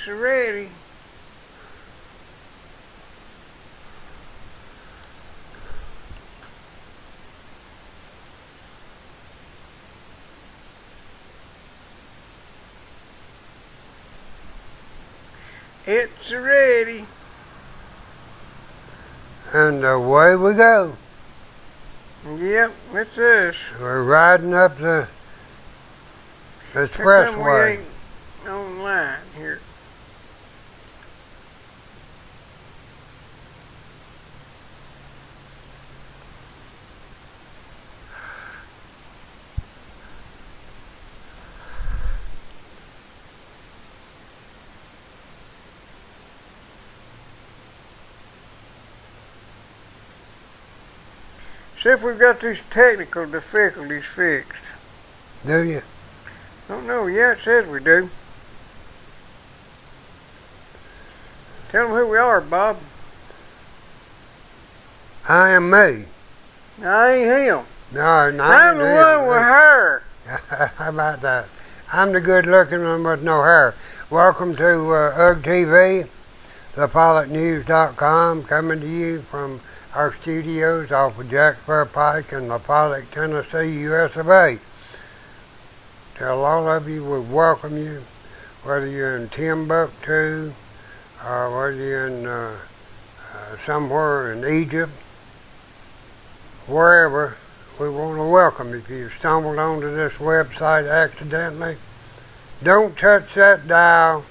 It's ready. It's ready. And away we go. Yep, it's us. We're riding up the expressway. We ain't online here. See if we've got these technical difficulties fixed. Do you? Don't know yet. It says we do. Tell them who we are, Bob. I am me. I ain't him. No, I'm the one with hair. How about that? I'm the good-looking one with no hair. Welcome to UGG TV, thepilotnews.com, coming to you from our studios off of Jacksboro Pike in Pollock, Tennessee, US of A. Tell all of you we welcome you, whether you're in Timbuktu or whether you're in somewhere in Egypt, wherever. We want to welcome you. If you stumbled onto this website accidentally, don't touch that dial.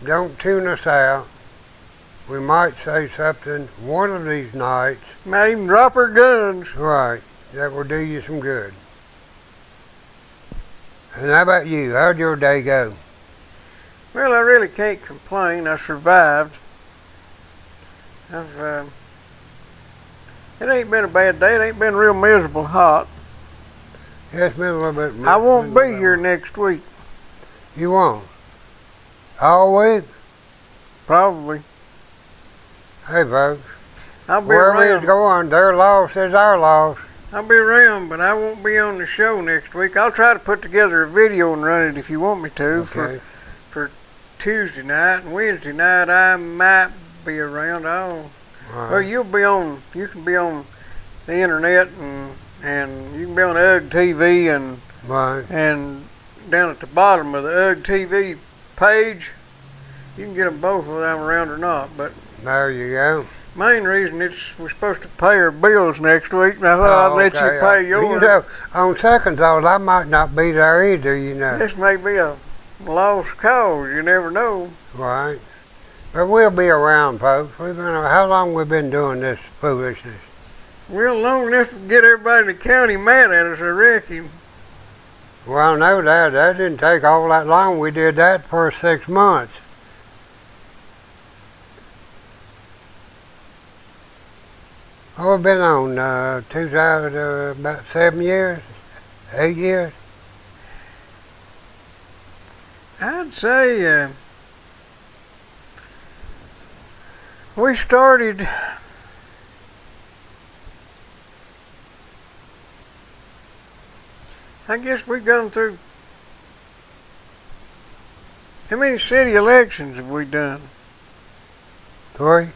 Don't tune us out. We might say something one of these nights. Might even drop our guns. Right. That will do you some good. And how about you? How'd your day go? Well, I really can't complain. I survived. It ain't been a bad day. It ain't been real miserable hot. Yeah, it's been a little bit. I won't be here next week. You won't? All week? Probably. Hey, folks. I'll be Wherever around. it's going, their loss is our loss. I'll be around, but I won't be on the show next week. I'll try to put together a video and run it if you want me to. Okay. For Tuesday night and Wednesday night, I might be around. Right. Well, you'll be on. You can be on the internet and you can be on UGG TV and Right. and down at the bottom of the UGG TV page, you can get them both whether I'm around or not. But There you go. main reason we're supposed to pay our bills next week, and I thought I'd let you pay yours. You know, on second thought, I might not be there either, you know. This may be a lost cause. You never know. Right. But we'll be around, folks. How long we been doing this foolishness? Well, long enough to get everybody in the county mad at us, I reckon. Well, no, that didn't take all that long. We did that for 6 months. Oh, we've been on 2000, about 7 years, 8 years. I'd say we started. I guess we've gone through. How many city elections have we done? 3.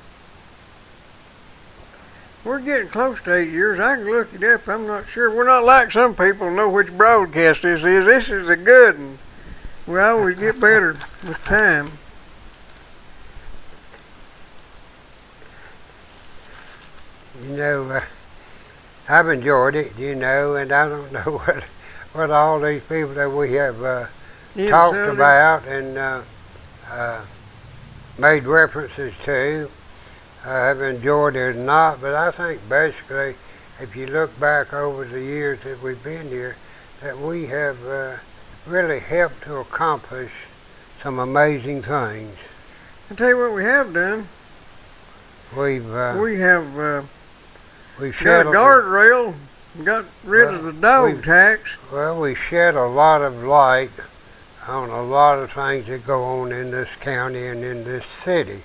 We're getting close to 8 years. I can look it up. I'm not sure. We're not like some people who know which broadcast this is. This is a good one. We always get better with time. You know, I've enjoyed it, you know, and I don't know what all these people that we have talked about and made references to have enjoyed it or not, but I think basically, if you look back over the years that we've been here, that we have really helped to accomplish some amazing things. I'll tell you what we have done. We have we've got shed a guardrail, got rid of the dog tax. Well, we shed a lot of light on a lot of things that go on in this county and in this city.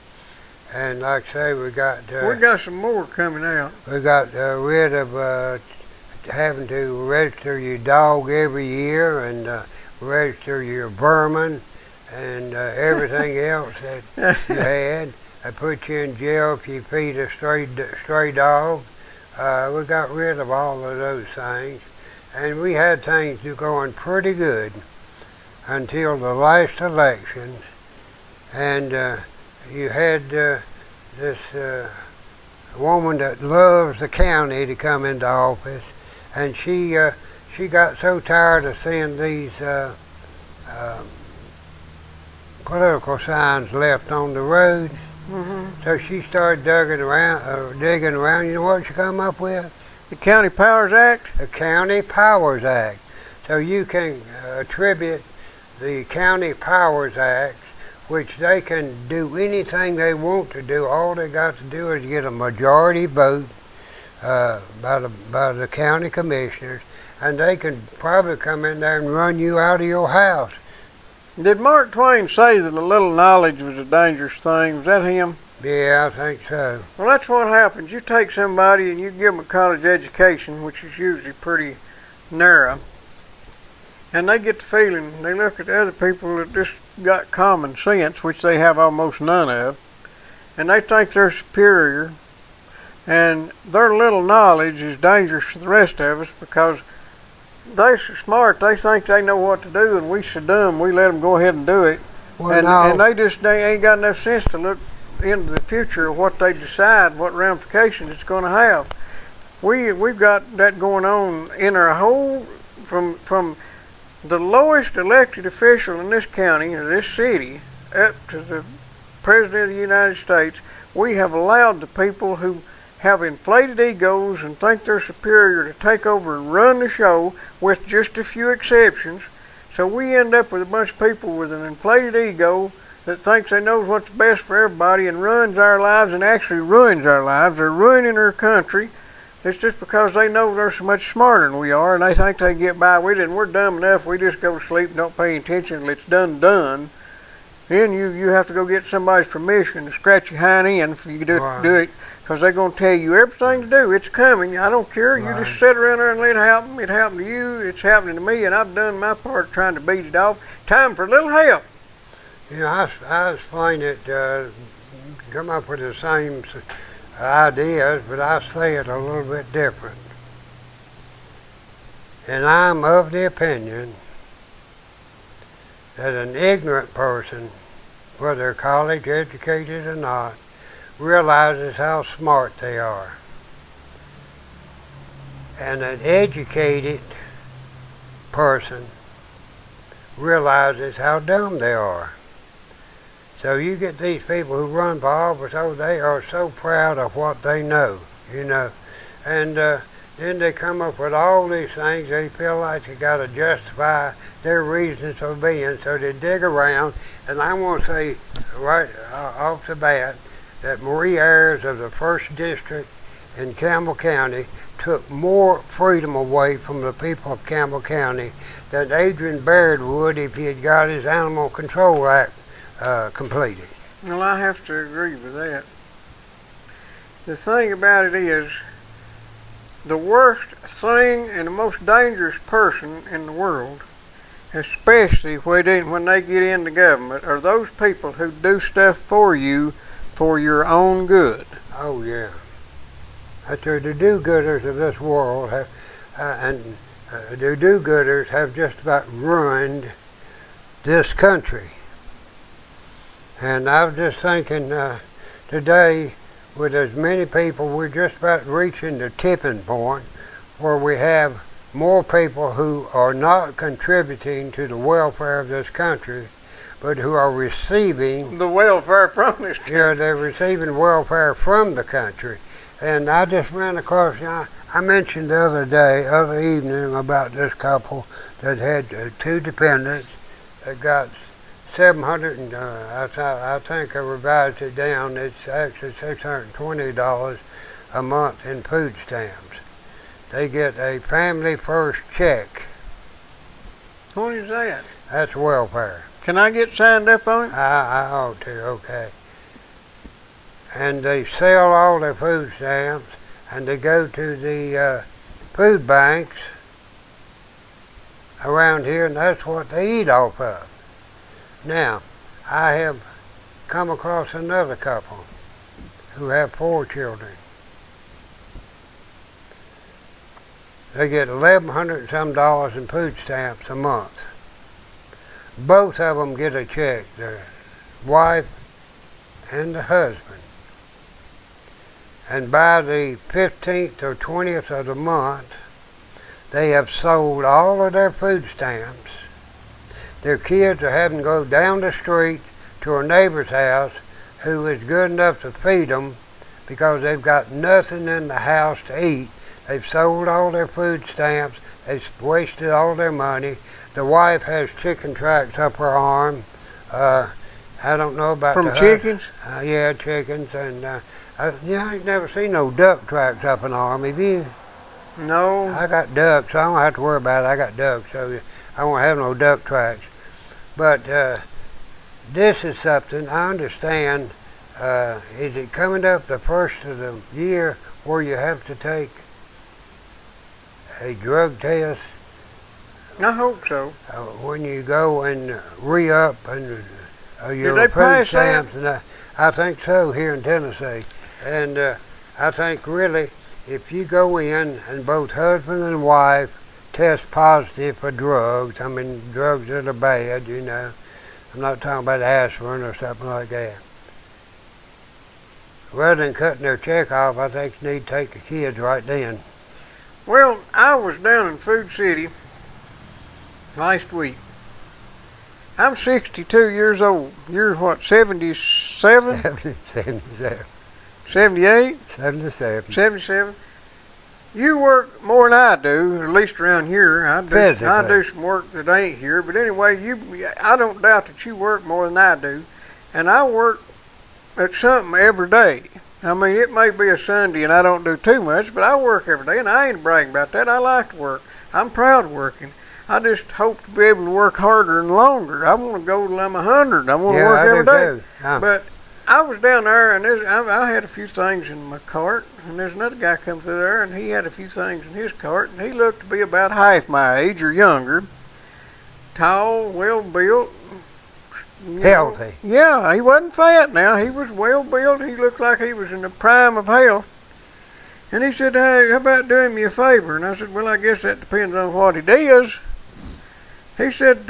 And like I say, we got some more coming out. We got rid of having to register your dog every year and register your vermin and everything else that you had. They put you in jail if you feed a stray dog. We got rid of all of those things, and we had things going pretty good until the last elections. And you had this woman that loves the county to come into office, and she got so tired of seeing these political signs left on the road. So she started digging around. You know what she come up with? The County Powers Act? The County Powers Act. So you can attribute the County Powers Act, which they can do anything they want to do. All they got to do is get a majority vote by the county commissioners, and they can probably come in there and run you out of your house. Did Mark Twain say that a little knowledge was a dangerous thing? Was that him? Yeah, I think so. Well, that's what happens. You take somebody and you give them a college education, which is usually pretty narrow, and they get the feeling, they look at the other people that just got common sense, which they have almost none of, and they think they're superior, and their little knowledge is dangerous to the rest of us because they're so smart, they think they know what to do, and we so dumb, we let them go ahead and do it. Well, And they ain't got enough sense to look into the future of what they decide, what ramifications it's going to have. We've got that going on in our whole, from the lowest elected official in this county or this city up to the President of the United States. We have allowed the people who have inflated egos and think they're superior to take over and run the show, with just a few exceptions. So we end up with a bunch of people with an inflated ego that thinks they knows what's best for everybody and runs our lives, and actually ruins our lives. They're ruining our country. It's just because they know they're so much smarter than we are, and they think they can get by with it, and we're dumb enough, we just go to sleep and don't pay attention until it's done. Then you have to go get somebody's permission to scratch your hind end for you to do it, because they're going to tell you everything to do. It's coming. I don't care. You just sit around there and let it happen. It happened to you. It's happening to me, and I've done my part trying to beat it off. Time for a little help. You know, I explain it, come up with the same ideas, but I say it a little bit different. And I'm of the opinion that an ignorant person, whether college educated or not, realizes how smart they are. And an educated person realizes how dumb they are. So you get these people who run for office, they are so proud of what they know, you know. And then they come up with all these things. They feel like they got to justify their reasons for being, so they dig around. And I want to say right off the bat that Marie Ayers of the 1st District in Campbell County took more freedom away from the people of Campbell County than Adrian Baird would if he had got his Animal Control Act completed. Well, I have to agree with that. The thing about it is, the worst thing and the most dangerous person in the world, especially when they get into government, are those people who do stuff for you for your own good. Oh yeah. That's the do-gooders of this world have, the do-gooders have just about ruined this country. And I was just thinking today, with as many people, we're just about reaching the tipping point where we have more people who are not contributing to the welfare of this country, but who are receiving the welfare from this country. Yeah, they're receiving welfare from the country. And I just ran across, I mentioned the other evening about this couple that had 2 dependents that got 700, and I think I revised it down, it's actually $620 a month in food stamps. They get a Family First check. What is that? That's welfare. Can I get signed up on it? I ought to, okay. And they sell all their food stamps, and they go to the food banks around here, and that's what they eat off of. Now, I have come across another couple who have 4 children. They get $1,100 and some dollars in food stamps a month. Both of them get a check, the wife and the husband. And by the 15th or 20th of the month, they have sold all of their food stamps. Their kids are having to go down the street to a neighbor's house who is good enough to feed them because they've got nothing in the house to eat. They've sold all their food stamps. They've wasted all their money. The wife has chicken tracks up her arm. I don't know about from chickens. Yeah, chickens, and I ain't never seen no duck tracks up an arm. Have you? No. I got ducks. So I don't have to worry about it. I got ducks, so I won't have no duck tracks. But this is something I understand. Is it coming up the first of the year where you have to take a drug test? I hope so. When you go and re-up and your they food pass stamps, and I think so here in Tennessee. And I think really, if you go in and both husband and wife test positive for drugs, I mean drugs that are bad, you know, I'm not talking about aspirin or something like that. Rather than cutting their check off, I think you need to take the kids right then. Well, I was down in Food City last week. I'm 62 years old. You're what, 77? 77. 78? 77. 77? You work more than I do, at least around here. I do some work that ain't here. But anyway, I don't doubt that you work more than I do. And I work at something every day. I mean, it may be a Sunday and I don't do too much, but I work every day, and I ain't bragging about that. I like to work. I'm proud of working. I just hope to be able to work harder and longer. I want to go till I'm 100. I want to work every day. But I was down there, and I had a few things in my cart, and there's another guy come through there, and he had a few things in his cart, and he looked to be about half my age or younger. Tall, well-built. Healthy. Yeah, he wasn't fat now. He was well-built. He looked like he was in the prime of health. And he said, hey, how about doing me a favor? And I said, well, I guess that depends on what he does. He said,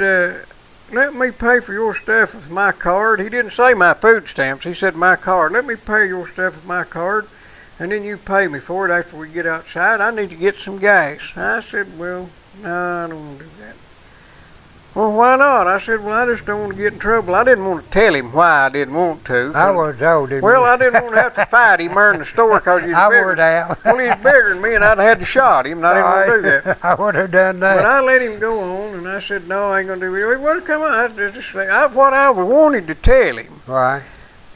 let me pay for your stuff with my card. He didn't say my food stamps. He said my card. Let me pay your stuff with my card, and then you pay me for it after we get outside. I need to get some gas. I said, well, no, I don't want to do that. Well, why not? I said, well, I just don't want to get in trouble. I didn't want to tell him why I didn't want to. I was told, didn't Well, I didn't want to have to fight him there in the store because he's bigger. I would have. Well, he's bigger than me, and I'd have had to shot him, and I didn't want to do that. I would have done that. But I let him go on, and I said, no, I ain't going to do it. Well, come on. What I wanted to tell him Right.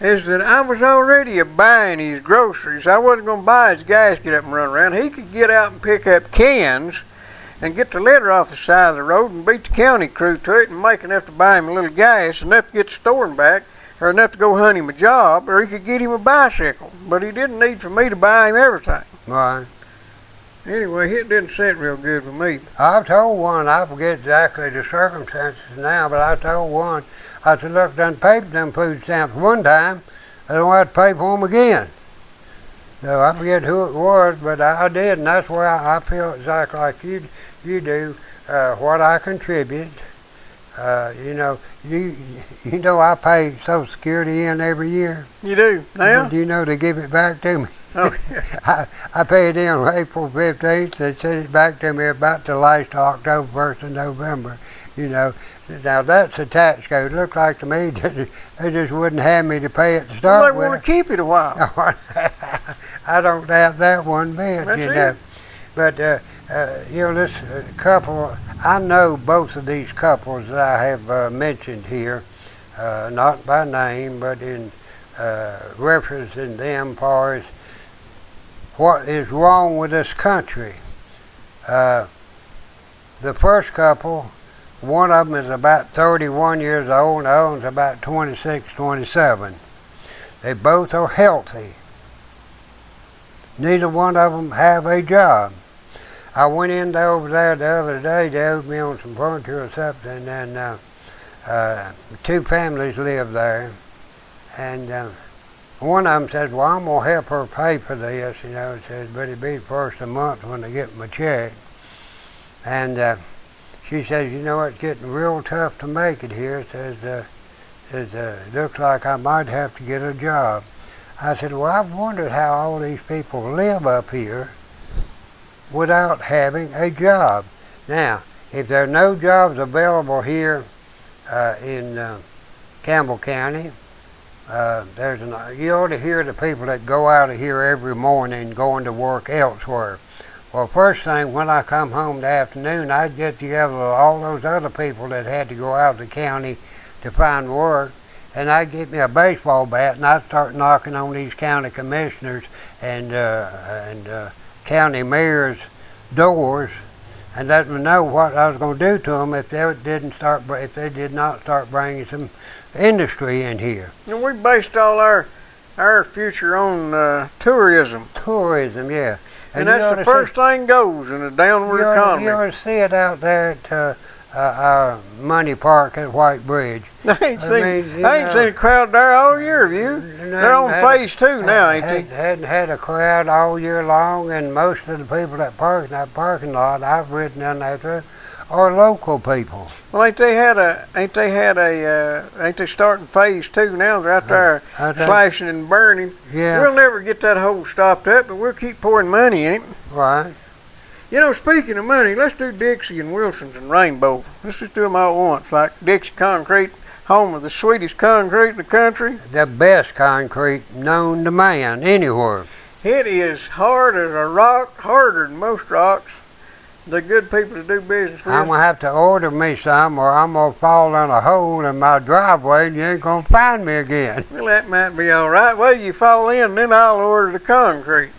is that I was already buying his groceries. I wasn't going to buy his gas, get up and run around. He could get out and pick up cans and get the litter off the side of the road and beat the county crew to it and make enough to buy him a little gas, enough to get the store and back, or enough to go hunt him a job, or he could get him a bicycle. But he didn't need for me to buy him everything. Right. Anyway, it didn't sit real good with me. I told one, I forget exactly the circumstances now, but I told one, I said, look, done paid for them food stamps one time, I don't have to pay for them again. So I forget who it was, but I did, and that's where I feel exactly like you do, what I contribute. You know I pay Social Security in every year. You do? Now? Do you know they give it back to me? Oh, yeah. I paid in on April 15th. They sent it back to me about the last October, 1st of November. You know, now that's a tax code. It looked like to me that they just wouldn't have me to pay it to start Well, they want to keep it a while. I don't doubt that one bit, That's you know. it. But, this couple, I know both of these couples that I have mentioned here, not by name, but in referencing them far as what is wrong with this country. The first couple, one of them is about 31 years old, and the other one's about 26, 27. They both are healthy. Neither one of them have a job. I went in over there the other day. They owed me on some furniture or something, and two families live there, and one of them says, well, I'm going to help her pay for this, you know. It says, but it'll be the first of the month when they get my check. And she says, you know, it's getting real tough to make it here. It says, looks like I might have to get a job. I said, well, I've wondered how all these people live up here without having a job. Now, if there are no jobs available here in Campbell County, you ought to hear the people that go out of here every morning going to work elsewhere. Well, first thing, when I come home in the afternoon, I'd get together with all those other people that had to go out of the county to find work, and I'd get me a baseball bat, and I'd start knocking on these county commissioners and county mayors' doors, and let them know what I was going to do to them if they did not start bringing some industry in here. And we based all our future on tourism. Tourism, yeah. And that's the first thing goes in a downward economy. You ought to see it out there at our Money Park at White Bridge. I ain't seen a crowd there all year, have you? They're on phase 2 now, ain't they? Hadn't had a crowd all year long, and most of the people that park in that parking lot I've ridden down there are local people. Well, ain't they starting phase 2 now? They're out there slashing and burning. Yeah. We'll never get that hole stopped up, but we'll keep pouring money in it. Right. You know, speaking of money, let's do Dixie and Wilson's and Rainbow. Let's just do them all at once, like Dixie Concrete, home of the sweetest concrete in the country. The best concrete known to man anywhere. It is hard as a rock, harder than most rocks. They're good people to do business with. I'm going to have to order me some, or I'm going to fall in a hole in my driveway and you ain't going to find me again. Well, that might be all right. Well, you fall in, then I'll order the concrete.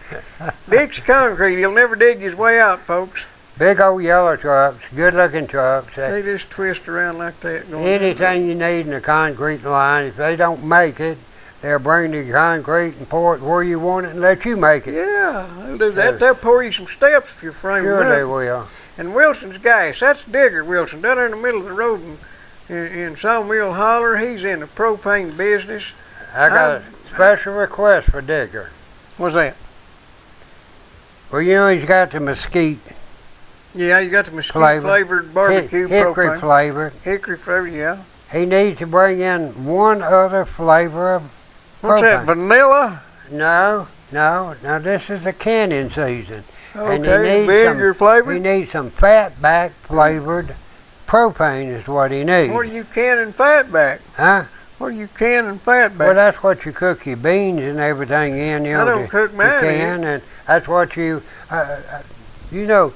Dixie Concrete, he'll never dig his way out, folks. Big old yellow trucks, good-looking trucks. They just twist around like that. Anything you need in a concrete line, if they don't make it, they'll bring the concrete and pour it where you want it and let you make it. Yeah, they'll do that. They'll pour you some steps if you're framing Sure up. they will. And Wilson's gas, that's Digger Wilson, down there in the middle of the road in Sawmill Holler. He's in the propane business. I got a special request for Digger. What's that? Well, you know he's got the mesquite. Yeah, you got the mesquite flavored barbecue hickory propane. flavored. Hickory flavored, yeah. He needs to bring in one other flavor of What's propane. that, vanilla? No. Now this is the canning season. Okay, and he vinegar flavored? He needs some fatback flavored propane is what he needs. What are you canning fatback? Huh? What are you canning fatback? Well, that's what you cook your beans and everything in. You know, I don't cook mine can, and that's what you know,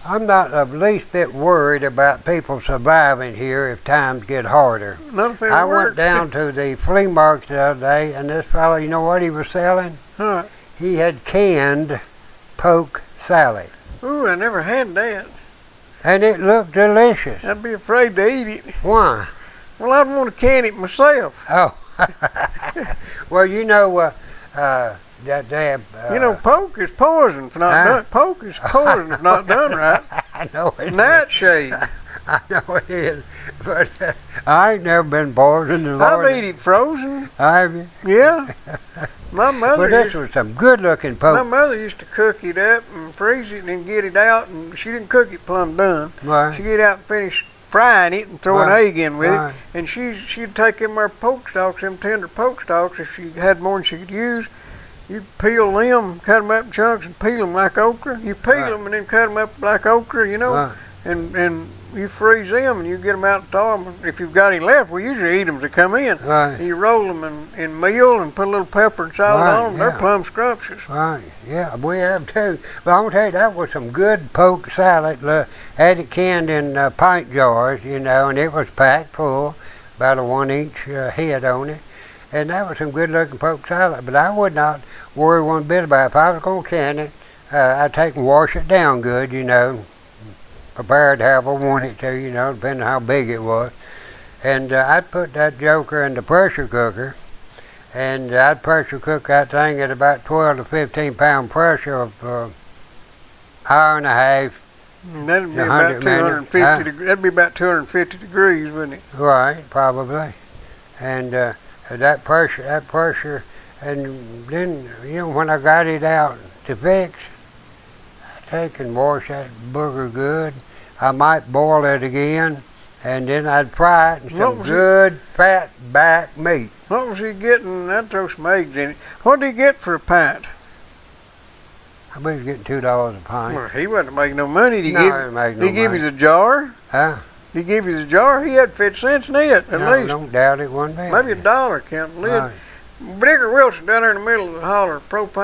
I'm not the least bit worried about people surviving here if times get harder. I went down to the flea market the other day, and this fellow, you know what he was selling? Huh. He had canned poke salad. Ooh, I never had that. And it looked delicious. I'd be afraid to eat it. Why? Well, I'd want to can it myself. Oh. Well, you know, that they you know, poke is poison if not done. Poke is poison if not done right. I know it. Nightshade. I know it is, but I ain't never been poisoned. I've eaten it frozen. Have you? Yeah. My mother. But this was some good-looking poke. My mother used to cook it up and freeze it and then get it out, and she didn't cook it plumb done. Right. She'd get out and finish frying it and throw an egg in with Right. it, and she'd take them there poke stalks, them tender poke stalks, if she had more than she could use. You peel them, cut them up in chunks, and peel them like okra. You peel them and then cut them up like okra, you know, and you freeze them and you get them out and thaw them. If you've got any left, we usually eat them as they come in. Right. And you roll them in meal and put a little pepper and salt on them. They're plumb scrumptious. Right, yeah, we have too. But I'm going to tell you, that was some good poke salad. Had it canned in pint jars, you know, and it was packed full, about a 1-inch head on it. And that was some good-looking poke salad. But I would not worry one bit about it. If I was going to can it, I'd take and wash it down good, you know, prepared however I want it to, you know, depending on how big it was. And I'd put that joker in the pressure cooker, and I'd pressure cook that thing at about 12 to 15 pound pressure of hour and a half, And that'd be The about 100 minutes, 250. huh? That'd be about 250 degrees, wouldn't it? Right, probably. And that pressure, and then, when I got it out to fix, I take and wash that booger good. I might boil it again, and then I'd fry it in some good fat back meat. What was he getting? I'd throw some eggs in it. What did he get for a pint? I bet he's getting $2 a pint. Well, he wasn't making no money. Did he No, he didn't make no give money. you the jar? Huh? Did he give you the jar? He had 50 cents in it, at No, least. don't doubt it one bit. Maybe $1 counting lid. Right. Digger Wilson down there in the middle of the holler, middle of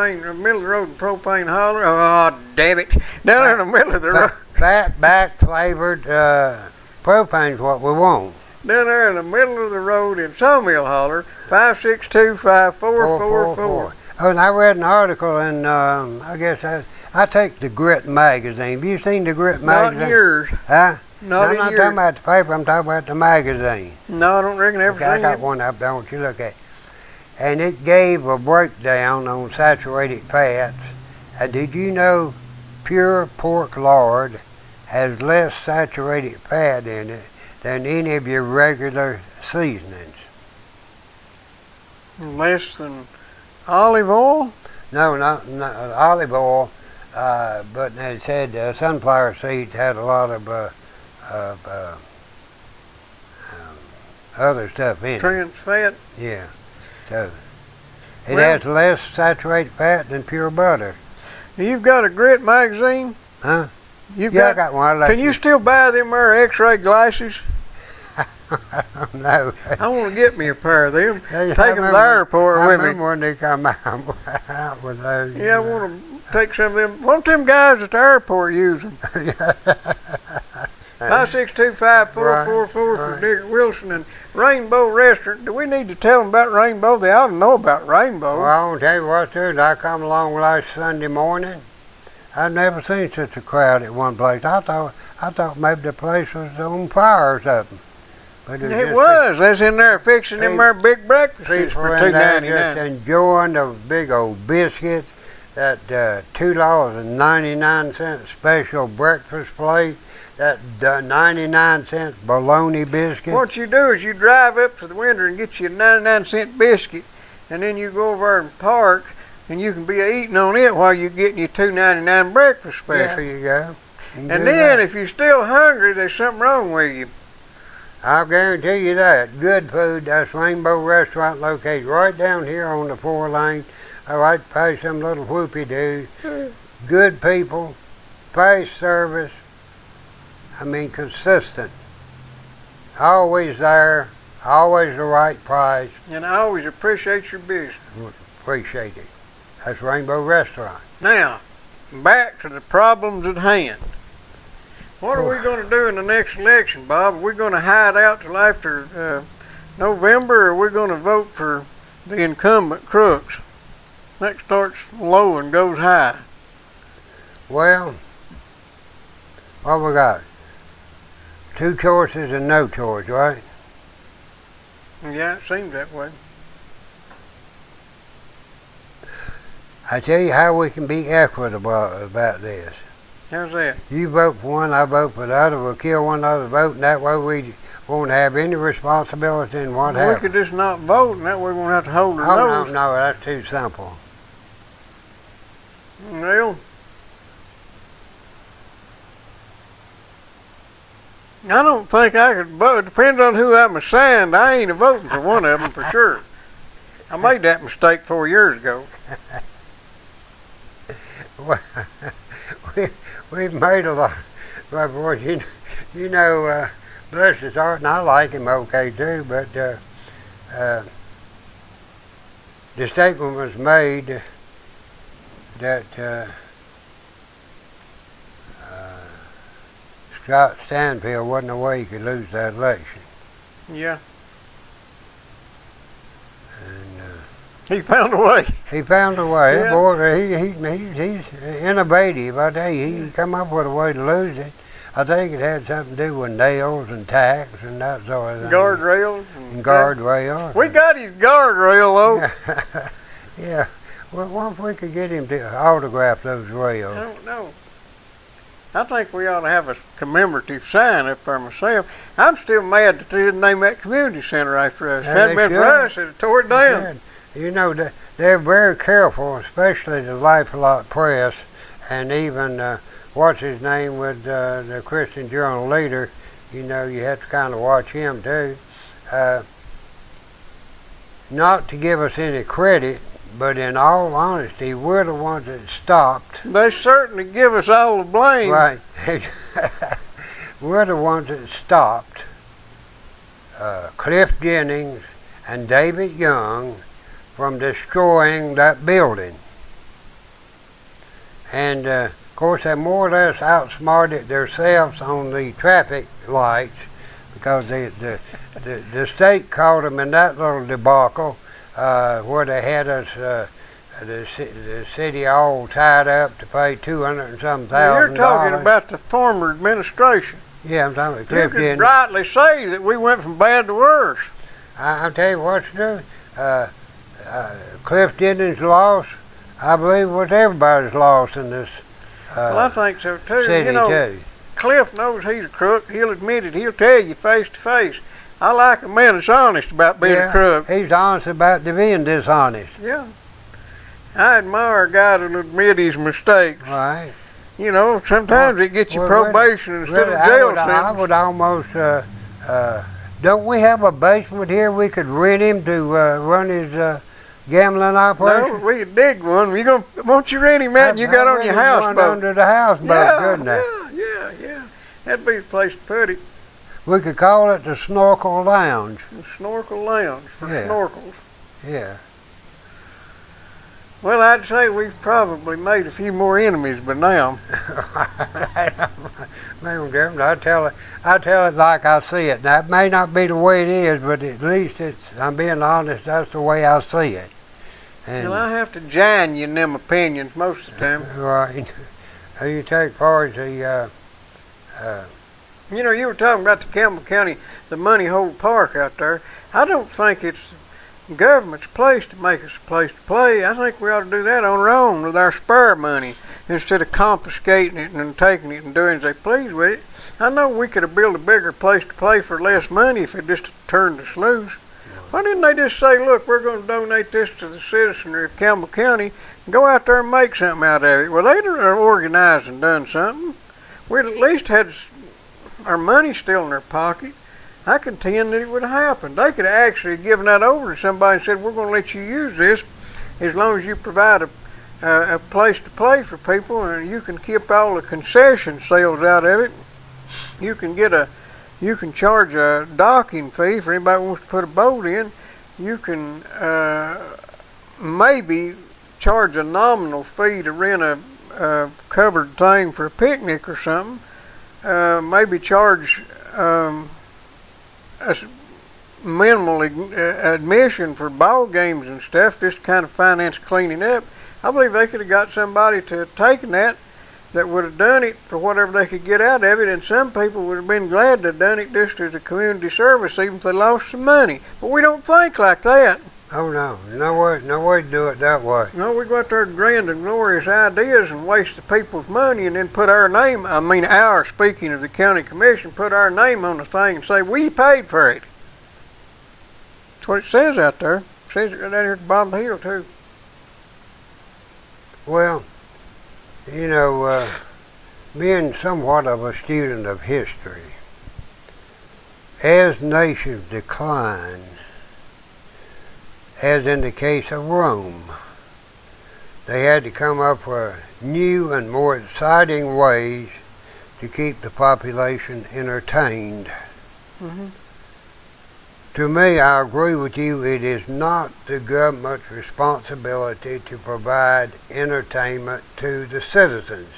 the road, propane holler. Oh, damn it! Down there in the middle of the road. Fat back flavored propane's what we want. Down there in the middle of the road in Sawmill Holler, 5625444. Oh, and I read an article, and I guess I take the Grit magazine. Have you seen the Grit magazine? Not yours. Huh? Not I'm in not yours. talking about the paper. I'm talking about the magazine. No, I don't reckon I ever Okay, I seen got it. one up there. I want you to look at. And it gave a breakdown on saturated fats. And did you know pure pork lard has less saturated fat in it than any of your regular seasonings? Less than olive oil? No, not olive oil, but it said sunflower seeds had a lot of other stuff in it. Trans fat? Yeah. So it Well- has less saturated fat than pure butter. You've got a Grit magazine? Huh? You've Yeah, I got one. Can you still buy them there X-ray glasses? I don't know. I want to get me a pair of them. Yeah, Take them to the airport I with me. remember when they come out with those. Yeah, I want to take some of them. Won't them guys at the airport use them? 5625444 for Right. Digger Wilson and Rainbow Restaurant. Do we need to tell them about Rainbow? They ought to know about Rainbow. Well, I want to tell you what, too. I come along last Sunday morning. I've never seen such a crowd at one place. I thought maybe the place was on fire or something. But It just was. That's in there fixing them there big breakfasts people for in there $2.99. just enjoying the big old biscuits, that $2.99 special breakfast plate, that 99-cent bologna biscuit. What you do is you drive up to the window and get you a 99-cent biscuit, and then you go over and park, and you can be eating on it while you're getting your $2.99 breakfast special. There you go. You can And do then that. if you're still hungry, there's something wrong with you. I'll guarantee you that. Good food. That's Rainbow Restaurant located right down here on the 4-lane. Right past some little whoopie-doos. Good people. Fast service. I mean, consistent. Always there. Always the right price. And I always appreciate your business. Appreciate it. That's Rainbow Restaurant. Now, back to the problems at hand. What are we going to do in the next election, Bob? Are we going to hide out till after November, or are we going to vote for the incumbent crooks? That starts low and goes high. Well, what we got? 2 choices and no choice, right? Yeah, it seems that way. I tell you how we can be equitable about this. How's that? You vote for one, I vote for the other. We'll kill one other vote, and that way we won't have any responsibility in what We happens. could just not vote, and that way we won't have to hold our Oh, no, nose. no, that's too simple. Well, I don't think I could vote. Depends on who I'm assigned. I ain't a voting for one of them for sure. I made that mistake 4 years ago. We've made a lot. But boy, you know, bless his heart, and I like him okay too. But the statement was made that Scott Stanfield wasn't the way he could lose that election. Yeah, And he found a way. he found a way. Yeah. Boy, he's innovative. I tell you, he come up with a way to lose it. I think it had something to do with nails and tacks and that sort of thing. Guardrails. And guardrails. We got his guardrail though. Yeah. Well, what if we could get him to autograph those I rails? don't know. I think we ought to have a commemorative sign up there myself. I'm still mad that they didn't name that community center after us. If it hadn't been for us, it'd have tore it down. You know, they're very careful, especially the Life a Lot Press, and even, what's his name with the Christian Journal leader. You know, you have to kind of watch him too. Not to give us any credit, but in all honesty, we're the ones that stopped. They certainly give us all the blame. Right. We're the ones that stopped Cliff Jennings and David Young from destroying that building. And of course, they more or less outsmarted themselves on the traffic lights, because the state caught them in that little debacle where they had us, the city all tied up to pay $200 and some thousand. You're talking about the former administration. Yeah, I'm talking about Cliff Jennings. You could rightly say that we went from bad to worse. I'll tell you what to do. Cliff Jennings' loss, I believe, was everybody's loss in this well, I think so too. city you know, too. Cliff knows he's a crook. He'll admit it. He'll tell you face to face. I like a man that's honest about being a crook. He's honest about being dishonest. Yeah. I admire a guy that'll admit his mistakes. Right. You know, sometimes it gets you probation instead of jail sentence. I would almost, don't we have a basement here we could rent him to run his gambling operation? No, we could dig one. Won't you rent him out and you got on your houseboat? Under the houseboat, couldn't I? Yeah. That'd be the place to put it. We could call it the Snorkel Lounge. The Snorkel Lounge for snorkels. Yeah. Well, I'd say we've probably made a few more enemies by now. I tell it like I see it. Now, it may not be the way it is, but at least I'm being honest, that's the way I see it. And well, I have to join you in them opinions most of the time. Right. You take part the you know, you were talking about the Campbell County, the Money Hole Park out there. I don't think it's government's place to make us a place to play. I think we ought to do that on our own with our spare money instead of confiscating it and taking it and doing as they please with it. I know we could have built a bigger place to play for less money if it just turned us loose. Why didn't they just say, look, we're going to donate this to the citizenry of Campbell County and go out there and make something out of it? Well, they'd have organized and done something. We'd at least had our money still in their pocket. I contend that it would have happened. They could have actually given that over to somebody and said, we're going to let you use this as long as you provide a place to play for people, and you can keep all the concession sales out of it. You can charge a docking fee for anybody who wants to put a boat in. You can maybe charge a nominal fee to rent a covered thing for a picnic or something. Maybe charge a minimal admission for ball games and stuff, just to kind of finance cleaning up. I believe they could have got somebody to have taken that would have done it for whatever they could get out of it, and some people would have been glad to have done it just as a community service, even if they lost some money. But we don't think like that. Oh no way to do it that way. No, we go out there with grand and glorious ideas and waste the people's money and then put our name, speaking of the county commission, put our name on the thing and say, we paid for it. That's what it says out there. It says it right down here at the bottom of the hill too. Well, you know, being somewhat of a student of history, as nations decline, as in the case of Rome, they had to come up with new and more exciting ways to keep the population entertained. Mm-hmm. To me, I agree with you, it is not the government's responsibility to provide entertainment to the citizens,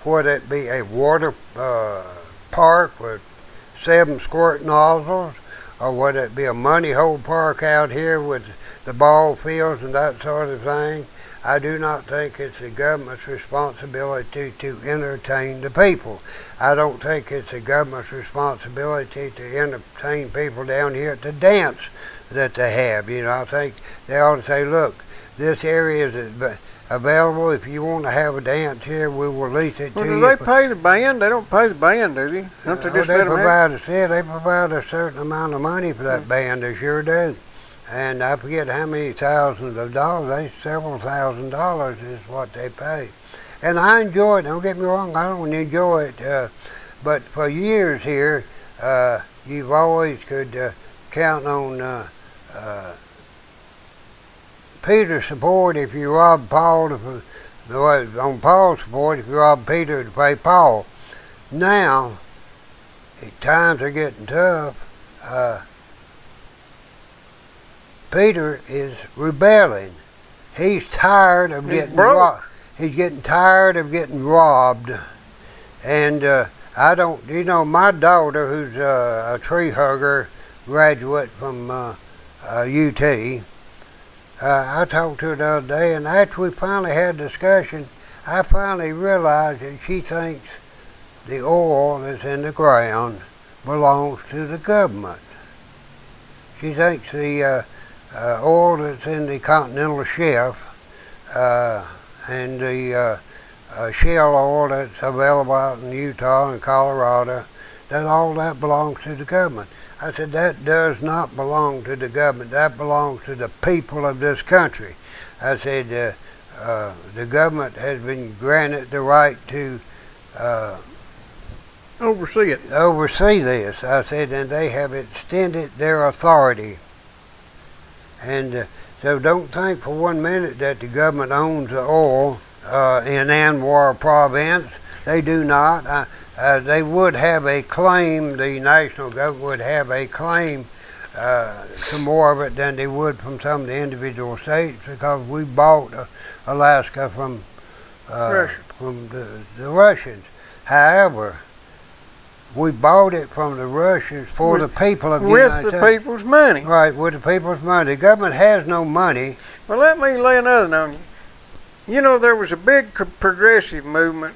whether it be a water park with 7 squirt nozzles, or whether it be a money hole park out here with the ball fields and that sort of thing. I do not think it's the government's responsibility to entertain the people. I don't think it's the government's responsibility to entertain people down here at the dance that they have. You know, I think they ought to say, look, this area is available. If you want to have a dance here, we will lease it Well, to do you. they pay the band? They don't pay the band, do they? Don't they just let them have? They provide a certain amount of money for that band. They sure do. And I forget how many thousands of dollars. Several $1,000s is what they pay. And I enjoy it. Don't get me wrong. I don't enjoy it. But for years here, you've always could count on Peter's support if you robbed Paul. On Paul's support if you robbed Peter to pay Paul. Now, times are getting tough. Peter is rebelling. He's tired of getting robbed. He's getting tired of getting robbed. And I don't, my daughter, who's a tree hugger, graduate from UT, I talked to her the other day, and after we finally had a discussion, I finally realized that she thinks the oil that's in the ground belongs to the government. She thinks the oil that's in the continental shelf and the shale oil that's available out in Utah and Colorado, that all that belongs to the government. I said, that does not belong to the government. That belongs to the people of this country. I said, the government has been granted the right to oversee this. I said, and they have extended their authority. And so don't think for 1 minute that the government owns the oil in Anwar province. They do not. They would have a claim, the national government would have a claim to more of it than they would from some of the individual states, because we bought Alaska from the Russians. However, we bought it from the Russians for the people of the United States. With the people's money. Right, with the people's money. The government has no money. Well, let me lay another on you. You know, there was a big progressive movement.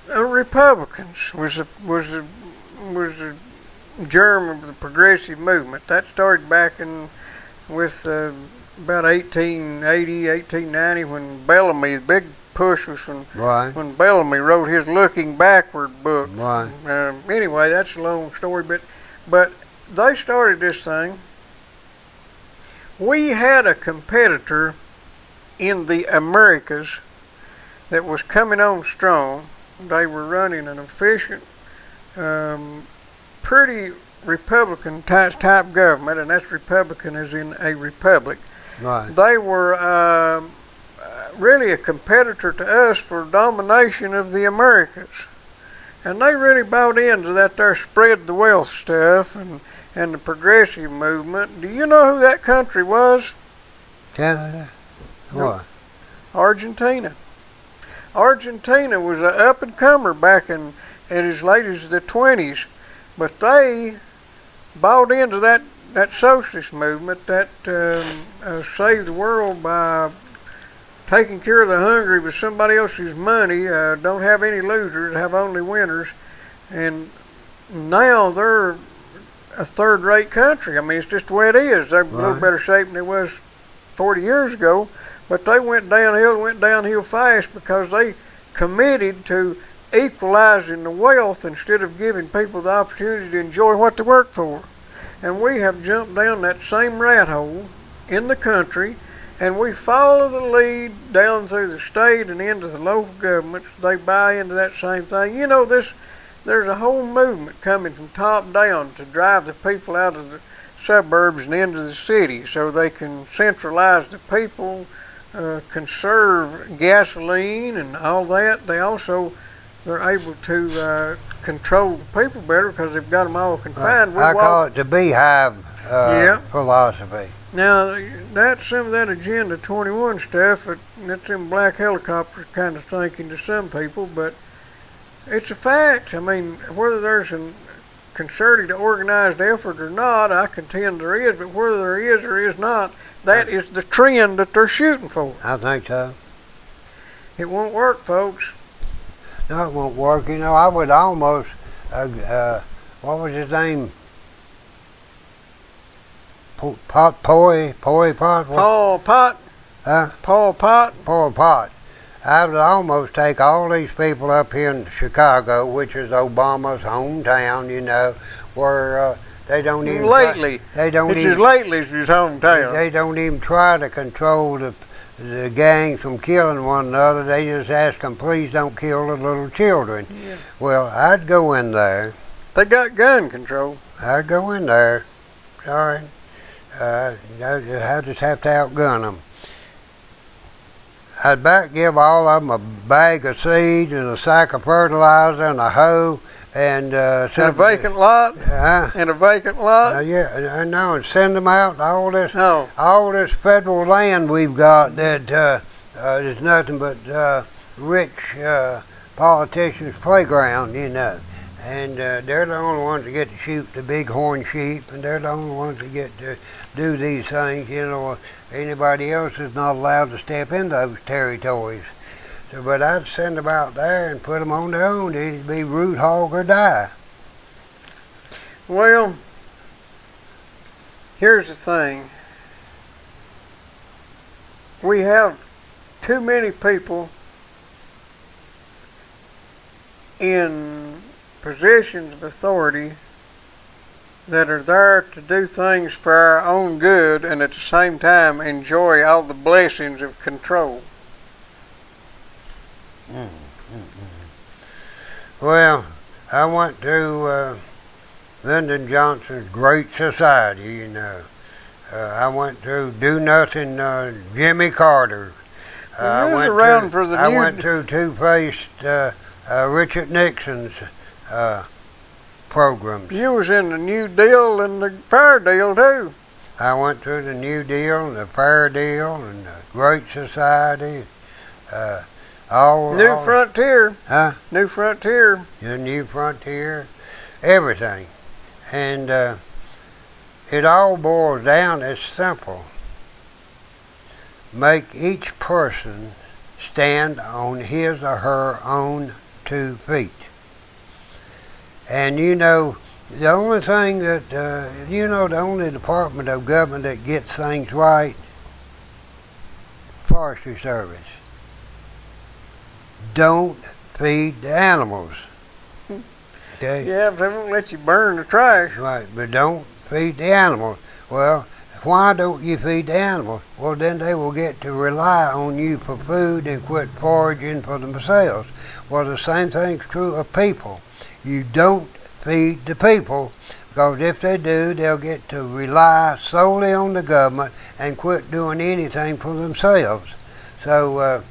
Republicans was the germ of the progressive movement. That started back with about 1880, 1890, when Bellamy, the big push was when Bellamy wrote his Looking Backward book. Right. Anyway, that's a long story, but they started this thing. We had a competitor in the Americas that was coming on strong. They were running an efficient, pretty Republican type government, and that's Republican as in a republic. Right. They were really a competitor to us for domination of the Americas. And they really bought into that there spread the wealth stuff and the progressive movement. Do you know who that country was? Canada? What? Argentina. Argentina was an up-and-comer back in as late as the 20s, but they bought into that socialist movement that saved the world by taking care of the hungry with somebody else's money, don't have any losers, have only winners, and now they're a third-rate country. I mean, it's just the way it is. They're in a little better shape than they was 40 years ago. But they went downhill fast because they committed to equalizing the wealth instead of giving people the opportunity to enjoy what they work for. And we have jumped down that same rat hole in the country, and we follow the lead down through the state and into the local governments. They buy into that same thing. You know, there's a whole movement coming from top down to drive the people out of the suburbs and into the city so they can centralize the people, conserve gasoline and all that. They're able to control the people better because they've got them all confined. I call it the beehive philosophy. Now, that's some of that Agenda 21 stuff. That's them black helicopters kind of thinking to some people, but it's a fact. I mean, whether there's a concerted, organized effort or not, I contend there is, but whether there is or is not, that is the trend that they're shooting for. I think so. It won't work, folks. No, it won't work. You know, I would almost, what was his name? Paul Pot. Huh? Paul Pot. Pol Pot. I would almost take all these people up here in Chicago, which is Obama's hometown, you know, where they don't even lately. They don't it's even. As lately as his hometown. They don't even try to control the gangs from killing one another. They just ask them, please don't kill the little children. Yeah. Well, I'd go in there. They got gun control. I'd go in there. Sorry. I just have to outgun them. I'd give all of them a bag of seeds and a sack of fertilizer and a hoe and a vacant lot. And a vacant lot. Yeah, I know, and send them out. All this federal land we've got that is nothing but rich politicians' playground, you know. And they're the only ones that get to shoot the bighorn sheep, and they're the only ones that get to do these things, you know. Anybody else is not allowed to step in those territories. So, but I'd send them out there and put them on their own. It'd be root hog or die. Well, here's the thing. We have too many people in positions of authority that are there to do things for our own good and at the same time enjoy all the blessings of control. Well, I went to Lyndon Johnson's Great Society, you know. I went to Do Nothing Jimmy Carter. I went to Two-Faced Richard Nixon's programs. You was in the New Deal and the Fair Deal too. I went to the New Deal and the Fair Deal and the Great Society. New Frontier. Huh? New Frontier. The New Frontier. Everything. And it all boils down, it's simple. Make each person stand on his or her own 2 feet. And you know, the only thing that, the only department of government that gets things right, Forestry Service. Don't feed the animals. Okay? Yeah, but they won't let you burn the trash. Right, but don't feed the animals. Well, why don't you feed the animals? Well, then they will get to rely on you for food and quit foraging for themselves. Well, the same thing's true of people. You don't feed the people, because if they do, they'll get to rely solely on the government and quit doing anything for themselves. So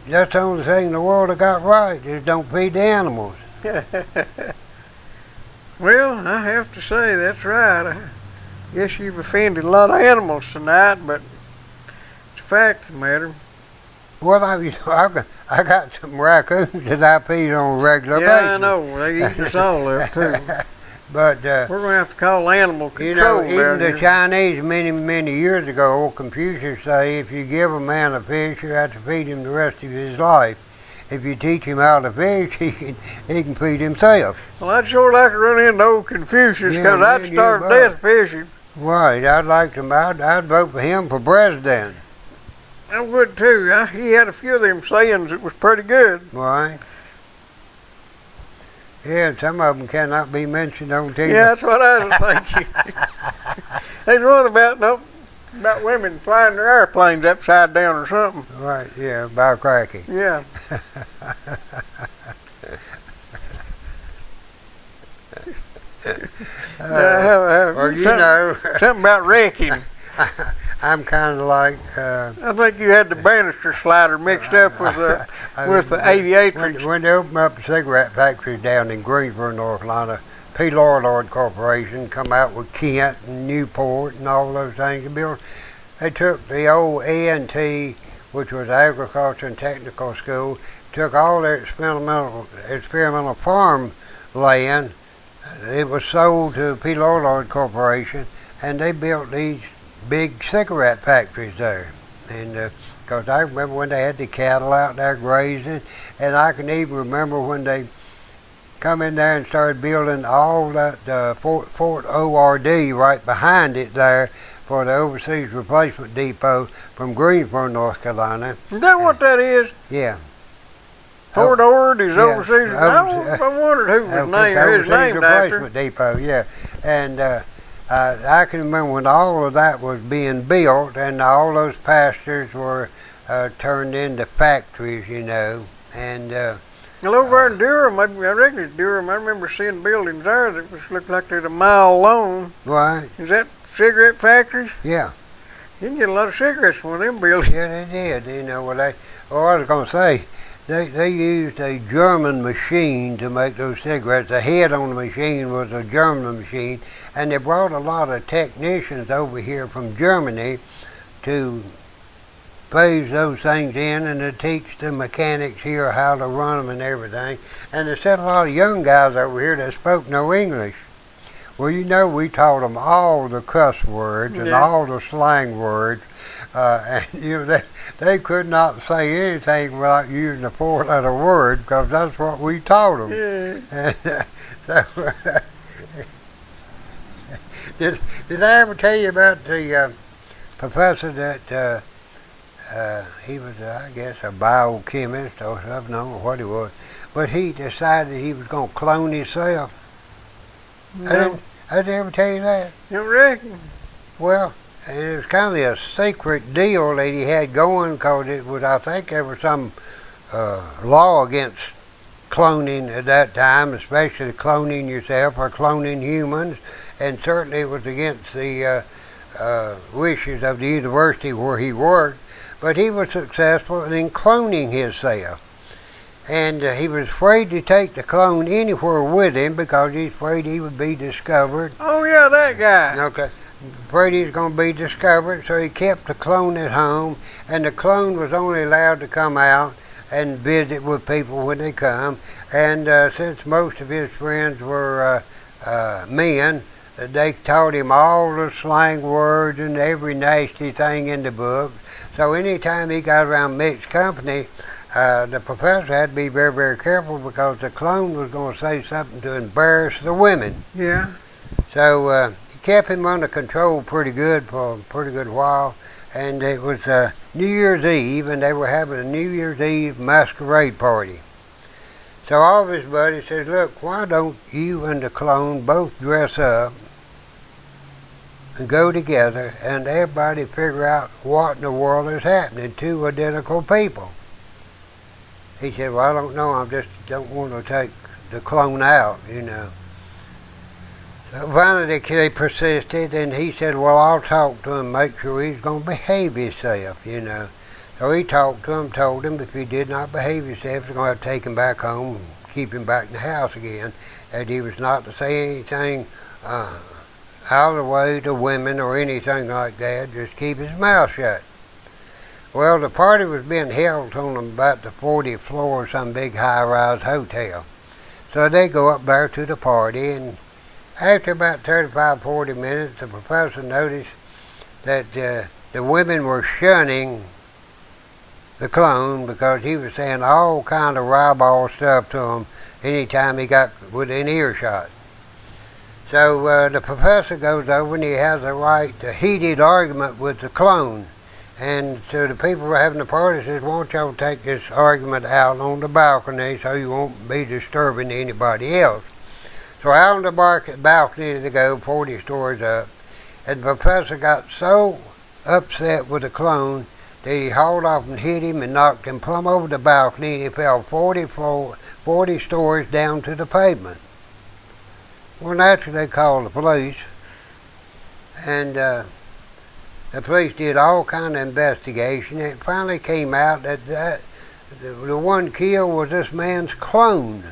that's the only thing in the world that got right, is don't feed the animals. Well, I have to say, that's right. I guess you've offended a lot of animals tonight, but it's a fact of the matter. Well, I got some raccoons that I feed on a regular basis. Yeah, I know. They eat us all up, too. But we're going to have to call animal control. You know, even the Chinese many years ago, old Confucius say, if you give a man a fish, you have to feed him the rest of his life. If you teach him how to fish, he can feed himself. Well, I'd sure like to run into old Confucius, because I'd starve to death fishing. Right, I'd vote for him for president. I would too. He had a few of them sayings that was pretty good. Right. Yeah, and some of them cannot be mentioned on TV. Yeah, that's what I was thinking. There's one about women flying their airplanes upside down or something. Right, yeah, about cracking. Yeah. Well, you know. Something about wrecking. I'm kind of like... I think you had the banister slider mixed up with the aviatrix. When they opened up the cigarette factories down in Greensboro, North Carolina, P. Lord Corporation come out with Kent and Newport and all those things to build. They took the old A&T, which was Agriculture and Technical School, took all their experimental farm land. It was sold to P. Lord Corporation, and they built these big cigarette factories there. And because I remember when they had the cattle out there grazing, and I can even remember when they come in there and started building all that Fort ORD right behind it there, for the Overseas Replacement Depot from Greensboro, North Carolina. Is that what that is? Yeah. Fort Ord is Yeah, overseas. I wondered who was named Overseas after. Replacement Depot, yeah. And I can remember when all of that was being built and all those pastures were turned into factories, you know. And Well, over there in Durham, I reckon it's Durham. I remember seeing buildings there that looked like they're a mile long. right, Is that cigarette factories? yeah. You can get a lot of cigarettes from them buildings. Yeah, they did. You know, I was going to say, they used a German machine to make those cigarettes. The head on the machine was a German machine, and they brought a lot of technicians over here from Germany to phase those things in and to teach the mechanics here how to run them and everything. And they sent a lot of young guys over here that spoke no English. Well, you know, we taught them all the cuss words and all the slang words. And you know, they could not say anything without using a four-letter word because that's what we taught them. Yeah. And, so, did I ever tell you about the professor that he was, I guess, a biochemist or something? I don't know what he was, but he decided he was going to clone himself. No. I didn't ever tell you that. You reckon? Well, it was kind of a secret deal that he had going because it was, I think there was some law against cloning at that time, especially cloning yourself or cloning humans, and certainly it was against the wishes of the university where he worked, but he was successful in cloning himself. And he was afraid to take the clone anywhere with him because he's afraid he would be discovered. Oh, yeah, that guy. Okay. Afraid he was going to be discovered, so he kept the clone at home, and the clone was only allowed to come out and visit with people when they come. And since most of his friends were men, they taught him all the slang words and every nasty thing in the book. So anytime he got around mixed company, the professor had to be very, very careful because the clone was going to say something to embarrass the women. Yeah. So he kept him under control pretty good for a pretty good while. And it was New Year's Eve, and they were having a New Year's Eve masquerade party. So all of his buddies said, look, why don't you and the clone both dress up and go together and everybody figure out what in the world is happening, two identical people. He said, well, I don't know, I just don't want to take the clone out, you know. So finally they persisted, and he said, well, I'll talk to him, make sure he's going to behave himself, you know. So he talked to him, told him if he did not behave himself, he's going to have to take him back home and keep him back in the house again, that he was not to say anything out of the way to women or anything like that, just keep his mouth shut. Well, the party was being held on about the 40th floor of some big high-rise hotel. So they go up there to the party, and after about 35, 40 minutes, the professor noticed that the women were shunning the clone because he was saying all kind of ribald stuff to them anytime he got within earshot. So the professor goes over and he has a right to heated argument with the clone. And so the people who were having the party says, won't y'all take this argument out on the balcony so you won't be disturbing anybody else. So out on the balcony they go, 40 stories up, and the professor got so upset with the clone that he hauled off and hit him and knocked him plumb over the balcony, and he fell 40 stories down to the pavement. Well, naturally they called the police, and the police did all kind of investigation. It finally came out that the one killed was this man's clone.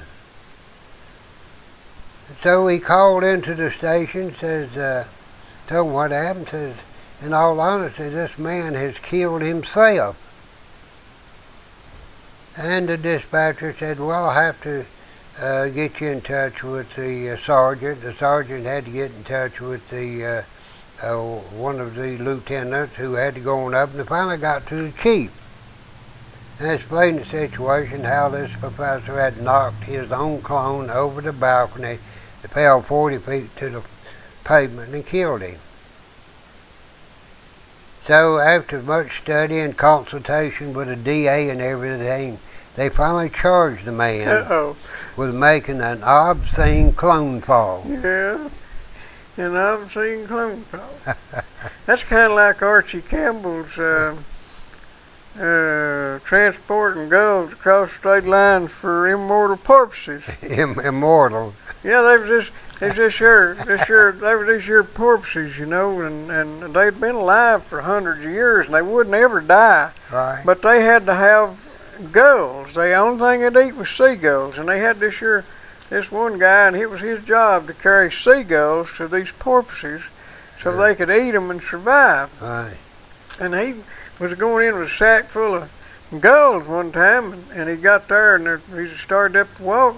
So he called into the station, says, told him what happened, says, in all honesty, this man has killed himself. And the dispatcher said, well, I'll have to get you in touch with the sergeant. The sergeant had to get in touch with the one of the lieutenants who had to go on up, and they finally got to the chief. And explained the situation, how this professor had knocked his own clone over the balcony, it fell 40 feet to the pavement and killed him. So after much study and consultation with the DA and everything, they finally charged the man Uh-oh. with making an obscene clone fall. Yeah. An obscene clone fall. That's kind of like Archie Campbell's transporting girls across state lines for immortal purposes. Immortal. Yeah, they were just here porpoises, you know, and they'd been alive for hundreds of years, and they wouldn't ever die. Right. But they had to have gulls. The only thing they'd eat was seagulls, and they had this one guy, and it was his job to carry seagulls to these porpoises so they could eat them and survive. Right. And he was going in with a sack full of gulls one time, and he got there, and he started up to walk,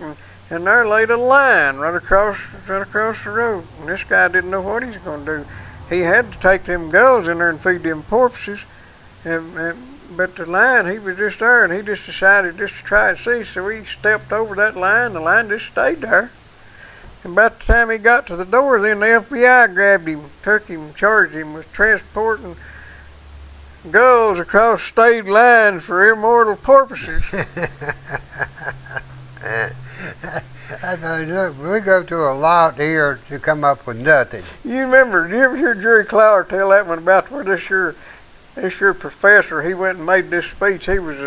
and there laid a lion right across the road. And this guy didn't know what he was going to do. He had to take them gulls in there and feed them porpoises, but the lion, he was just there, and he just decided just to try and see. So he stepped over that lion. The lion just stayed there. And about the time he got to the door, then the FBI grabbed him, took him, charged him with transporting gulls across state lines for immortal purposes. Look, we go through a lot here to come up with nothing. You remember, did you ever hear Jerry Clower tell that one about where this year professor, he went and made this speech. He was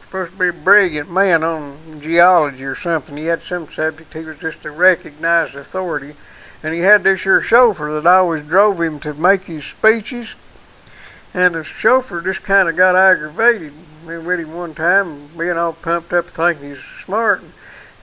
supposed to be a brilliant man on geology or something. He had some subject. He was just a recognized authority. And he had this here chauffeur that always drove him to make his speeches. And the chauffeur just kind of got aggravated with him one time, being all pumped up thinking he's smart.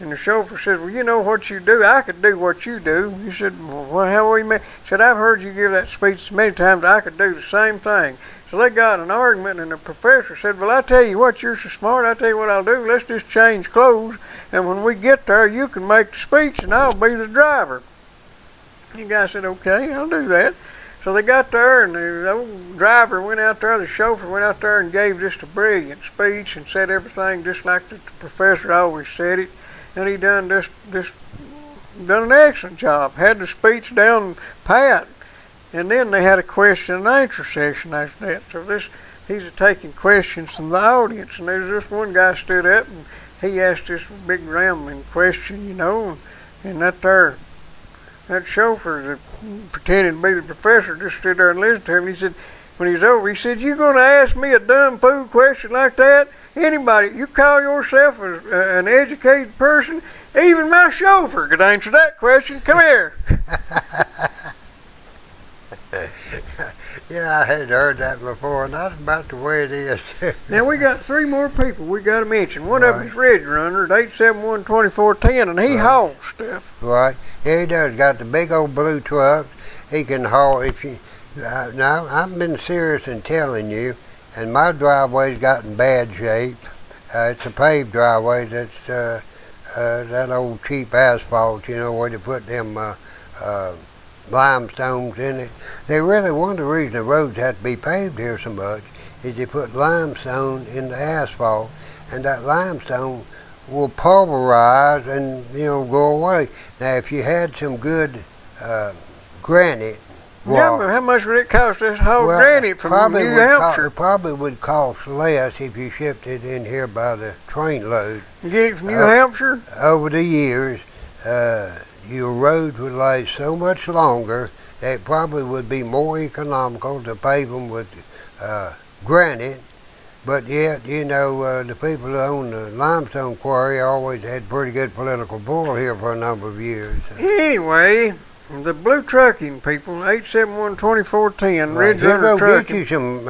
And the chauffeur said, well, you know what you do? I could do what you do. He said, well, how do you mean? He said, I've heard you give that speech so many times, I could do the same thing. So they got an argument, and the professor said, well, I tell you what, you're so smart, I tell you what I'll do. Let's just change clothes, and when we get there, you can make the speech, and I'll be the driver. The guy said, okay, I'll do that. So they got there, and the old driver went out there, the chauffeur went out there and gave just a brilliant speech and said everything just like the professor always said it. And he done an excellent job. Had the speech down pat. And then they had a question and answer session after that. So he's taking questions from the audience. And there's this one guy stood up and he asked this big rambling question, you know, and that chauffeur that pretended to be the professor just stood there and listened to him. He said, when he's over, he said, you going to ask me a dumb fool question like that? Anybody, you call yourself an educated person? Even my chauffeur could answer that question. Come here. Yeah, I had heard that before, and that's about the way it is. Now, we got three more people we got to mention. One of them is Red Runner at 871-2410, and he hauls stuff. Right. Yeah, he does. Got the big old blue truck. He can haul. Now, I've been serious in telling you, and my driveway's got in bad shape. It's a paved driveway. That's that old cheap asphalt, you know, where they put them limestones in it. One of the reasons the roads have to be paved here so much is they put limestone in the asphalt, and that limestone will pulverize and, you know, go away. Now, if you had some good granite rock, yeah, but how much would it cost us to haul granite from New Hampshire? It probably would cost less if you shipped it in here by the train load. You get it from New Hampshire? Over the years, your roads would last so much longer that it probably would be more economical to pave them with granite. But yet, you know, the people that own the limestone quarry always had pretty good political pull here for a number of years. Anyway, the blue trucking people, 871-2410, Right. Red Runner Trucking. Get you some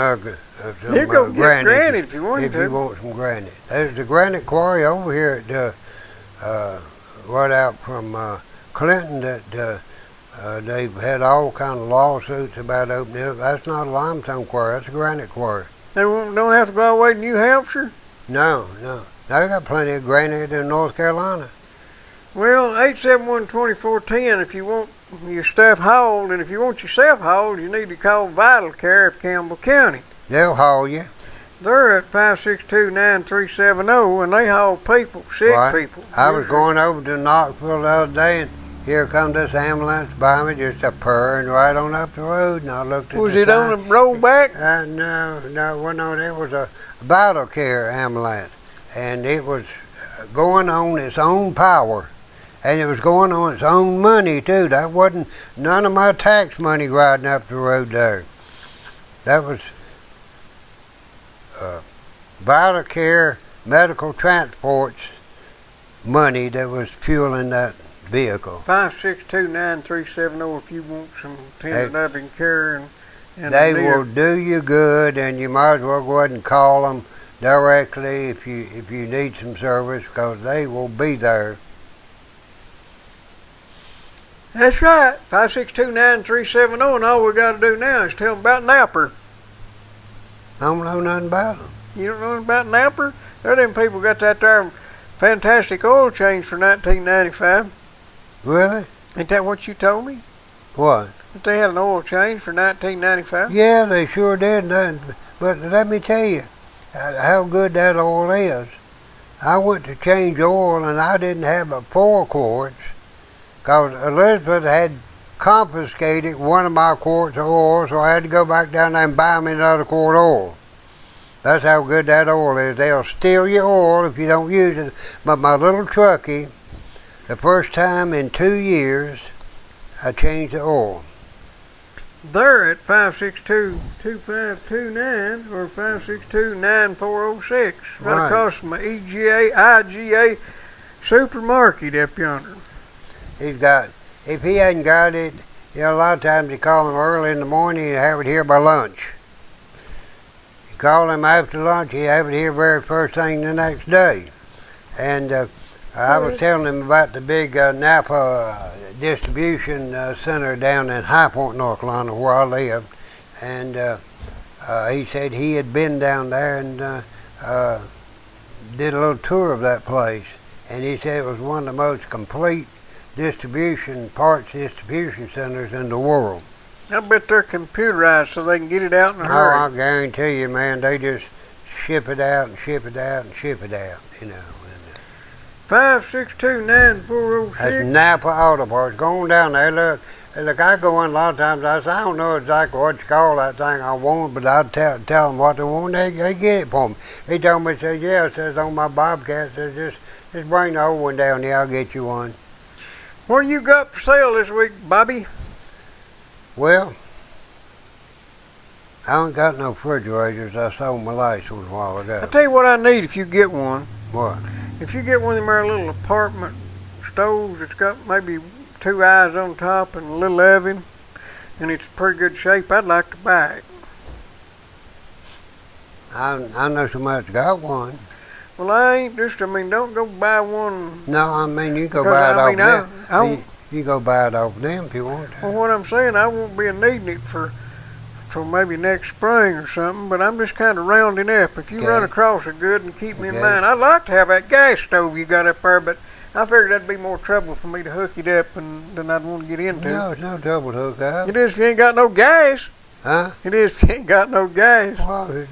You go get granite if you want if to. you want some granite. There's the granite quarry over here at right out from Clinton that they've had all kind of lawsuits about opening up. That's not a limestone quarry. That's a granite quarry. They don't have to go all the way to New Hampshire? No. They got plenty of granite in North Carolina. Well, 871-2410 if you want your stuff hauled, and if you want yourself hauled, you need to call Vital Care of Campbell County. They'll haul you. They're at 562-9370, and they haul people, sick people. I was going over to Knoxville the other day, and here come this ambulance by me, just a purring right on up the road, and I looked at Was the it sign. on the rollback? No, it was a vital care ambulance, and it was going on its own power, and it was going on its own money too. That wasn't none of my tax money riding up the road there. That was vital care medical transport's money that was fueling that vehicle. 562-9370 if you want some tender loving care and they will do you good, and you might as well go ahead and call them directly if you need some service, because they will be there. That's right. 562-9370, and all we got to do now is tell them about Napper. I don't know nothing about them. You don't know about Napper? There them people got that there fantastic oil change for 1995. Really? Ain't that what you told me? What? That they had an oil change for 1995? Yeah, they sure did. But let me tell you how good that oil is. I went to change oil, and I didn't have but 4 quarts, because Elizabeth had confiscated one of my quarts of oil, so I had to go back down there and buy me another quart of oil. That's how good that oil is. They'll steal your oil if you don't use it. But my little truckie, the first time in 2 years, I changed the oil. They're at 562-2529 or 562-9406. Right across from the IGA supermarket up yonder. If he hadn't got it, a lot of times you call him early in the morning and have it here by lunch. You call him after lunch, you have it here very first thing the next day. And I was telling him about the big Napa distribution center down in High Point, North Carolina, where I live. And he said he had been down there and did a little tour of that place. And he said it was one of the most complete parts distribution centers in the world. I bet they're computerized so they can get it out in a hurry. Oh, I guarantee you, man, they just ship it out and ship it out and ship it out, 562-9406. That's Napa Auto Parts. Going down there, look, I go in a lot of times, I say, I don't know exactly what you call that thing I want, but I tell them what they want, they get it for me. He told me, says, yeah, it says on my Bobcat, says, just bring the old one down here, I'll get you one. What you got for sale this week, Bobby? Well, I haven't got no refrigerators. I sold my last one a while ago. I'll tell you what I need if you get one. What? If you get one of them there little apartment stoves that's got maybe 2 eyes on top and a little oven, and it's pretty good shape, I'd like to buy it. I know somebody's got one. Well, don't go buy one. No, I mean, you go buy it off them. You go buy it off them if you want to. Well, what I'm saying, I won't be needing it for maybe next spring or something, but I'm just kind of rounding up. If you run across it good and keep me in mind, I'd like to have that gas stove you got up there, but I figured that'd be more trouble for me to hook it up than I'd want to get into. No, it's no trouble to hook up. It is if you ain't got no gas. Huh? It is if you ain't got no gas. Well,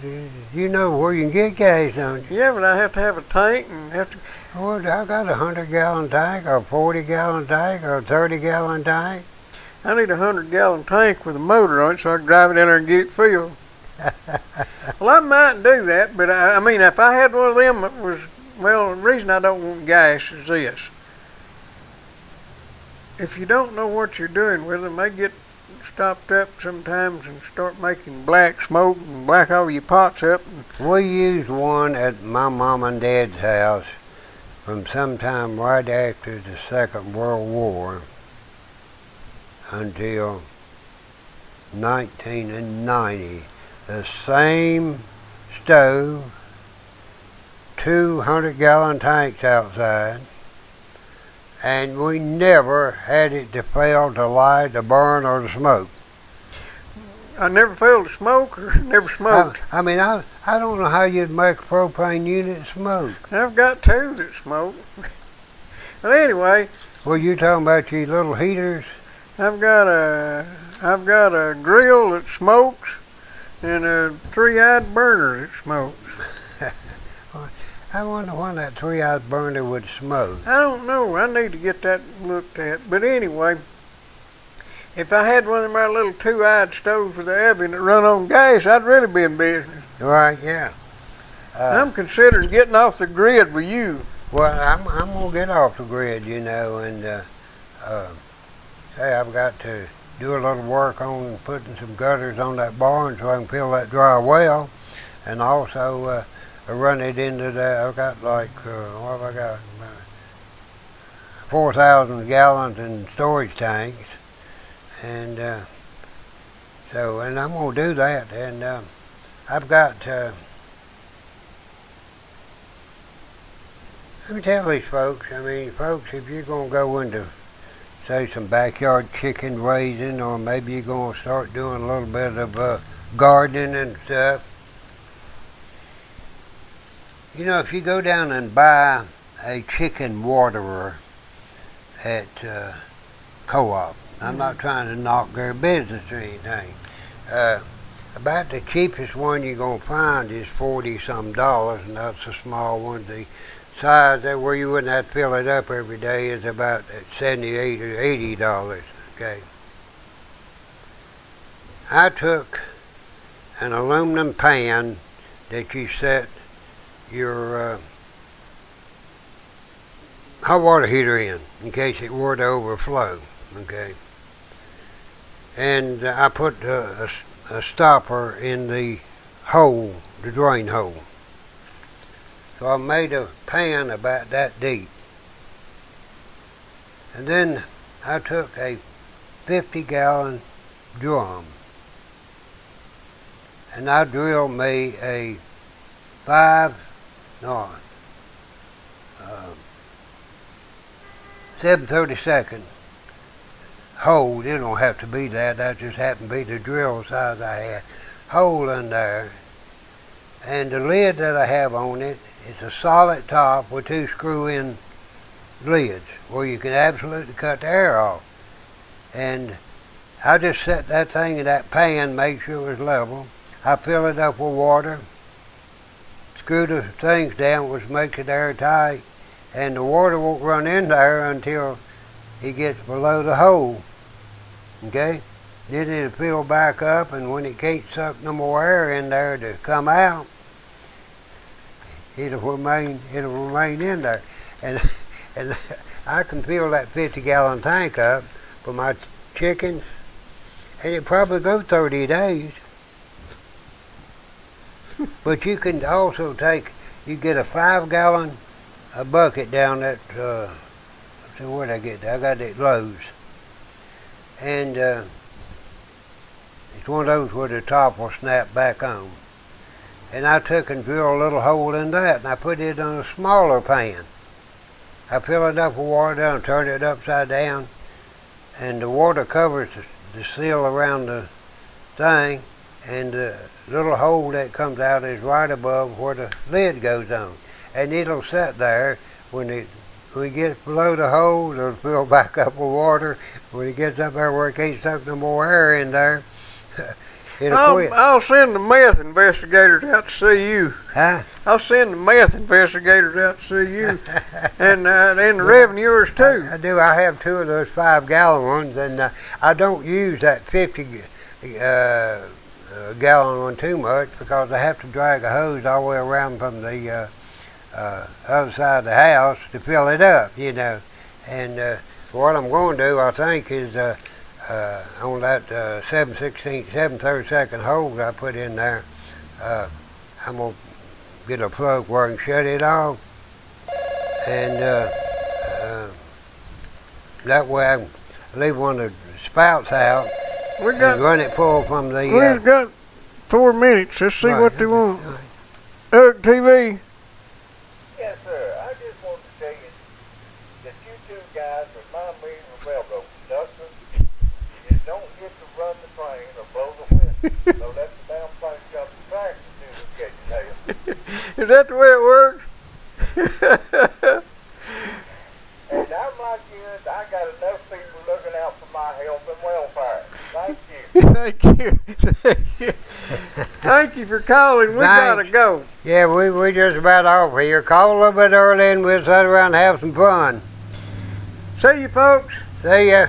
you know where you can get gas, don't you? Yeah, but I have to have a tank and have to... Well, I got a 100-gallon tank, or a 40-gallon tank, or a 30-gallon tank. I need a 100-gallon tank with a motor on it so I can drive it in there and get it filled. Well, I might do that, but I mean, if I had one of them, it was... Well, the reason I don't want gas is this. If you don't know what you're doing with them, they get stopped up sometimes and start making black smoke and black all your pots up. We used one at my mom and dad's house from sometime right after the Second World War until 1990. The same stove, 200-gallon tanks outside, and we never had it to fail to light, to burn, or to smoke. I never failed to smoke or never smoked. I mean, I don't know how you'd make a propane unit smoke. I've got 2 that smoke. But anyway. Well, you talking about your little heaters? I've got a grill that smokes and a 3-eyed burner that smokes. I wonder when that 3-ounce burner would smoke. I don't know. I need to get that looked at. But anyway, if I had one of my little 2-eyed stoves with the oven that run on gas, I'd really be in business. Right, yeah. I'm considering getting off the grid with you. Well, I'm gonna get off the grid, you know, and say I've got to do a little work on putting some gutters on that barn so I can fill that dry well, and also run it into that. I've got like what have I got? 4,000 gallons in storage tanks, and so and I'm gonna do that, and I've got. Let me tell these folks, I mean, folks, if you're going to go into, say, some backyard chicken raising, or maybe you're going to start doing a little bit of gardening and stuff, you know, if you go down and buy a chicken waterer at Co-op, I'm not trying to knock their business or anything, about the cheapest one you're going to find is $40-some, and that's a small one. The size that where you wouldn't have to fill it up every day is about $78 or $80. Okay. I took an aluminum pan that you set your hot water heater in case it were to overflow. Okay. And I put a stopper in the hole, the drain hole. So I made a pan about that deep. And then I took a 50-gallon drum and I drilled me a 7/32 hole. It don't have to be that just happened to be the drill size I had. Hole in there. And the lid that I have on it, it's a solid top with 2 screw-in lids where you can absolutely cut the air off. And I just set that thing in that pan, make sure it was level. I fill it up with water, screw the things down, which makes it airtight, and the water won't run in there until it gets below the hole. Okay? Then it'll fill back up, and when it can't suck no more air in there to come out, it'll remain in there. And I can fill that 50-gallon tank up for my chickens, and it probably go 30 days. But you can also you get a 5-gallon bucket down at, so where'd I get that? I got it at Lowe's. And it's one of those where the top will snap back on. And I took and drilled a little hole in that, and I put it in a smaller pan. I fill it up with water and turn it upside down, and the water covers the seal around the thing, and the little hole that comes out is right above where the lid goes on. And it'll sit there. When it gets below the hole, it'll fill back up with water. When it gets up there where it can't suck no more air in there, it'll quit. I'll send the meth investigators out to see you. Huh? I'll send the meth investigators out to see you, and the revenuers too. I do. I have 2 of those 5-gallon ones, and I don't use that 50-gallon one too much because I have to drag a hose all the way around from the other side of the house to fill it up, you know. And what I'm going to do, I think, is on that 7/32 hole that I put in there, I'm going to get a plug where I can shut it off, and that way I can leave one of the spouts out and run it full from the... We've got 4 minutes. Let's see what they want. Right. TV. Yes, sir. I just wanted to tell you that you 2 guys remind me of a railroad conductor. You don't get to run the train or blow the whistle. So let the damn thing jump the track and do this get you Is that the way it works? And I'm like you, I got enough people looking out for my health and welfare. Thank you. Thank you. Thank you. Thank you for calling. We gotta go. Yeah, we just about off here. Call a little bit early and we'll sit around and have some fun. See you, folks. See ya.